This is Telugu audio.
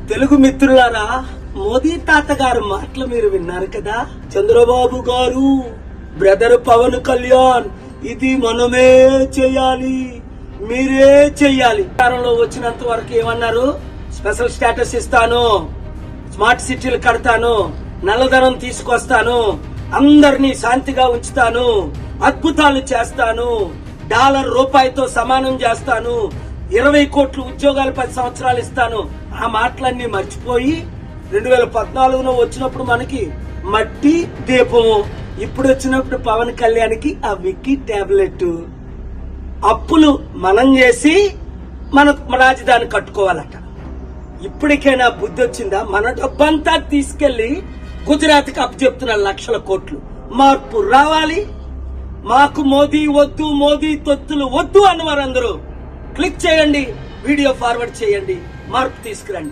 తెలుగు మిత్రులారా, మోదీ తాత గారు మాటలు మీరు విన్నారు కదా. చంద్రబాబు గారు, బ్రదర్ పవన్ కళ్యాణ్, ఇది మనమే చేయాలి, మీరే చెయ్యాలి. అధికారంలో వచ్చినంత వరకు ఏమన్నారు? స్పెషల్ స్టేటస్ ఇస్తాను, స్మార్ట్ సిటీలు కడతాను, నల్లధనం తీసుకొస్తాను, అందరినీ శాంతిగా ఉంచుతాను, అద్భుతాలు చేస్తాను, డాలర్ రూపాయితో సమానం చేస్తాను, 20 కోట్ల ఉద్యోగాలు 10 సంవత్సరాలు ఇస్తాను. ఆ మాటలన్నీ మర్చిపోయి 2014లో వచ్చినప్పుడు మనకి మట్టి దీపము, ఇప్పుడు వచ్చినప్పుడు పవన్ కళ్యాణ్కి ఆ విక్కీ టాబ్లెట్. అప్పులు మనం చేసి మన రాజధాని కట్టుకోవాలట. ఇప్పటికైనా బుద్ధి వచ్చిందా? మన డబ్బంతా తీసుకెళ్లి గుజరాత్ కి అప్పచెప్తున్న లక్షల కోట్లు. మార్పు రావాలి. మాకు మోదీ వద్దు, మోదీ తొత్తులు వద్దు అన్నవారు అందరూ క్లిక్ చేయండి, వీడియో ఫార్వర్డ్ చేయండి, మార్పు తీసుకురండి.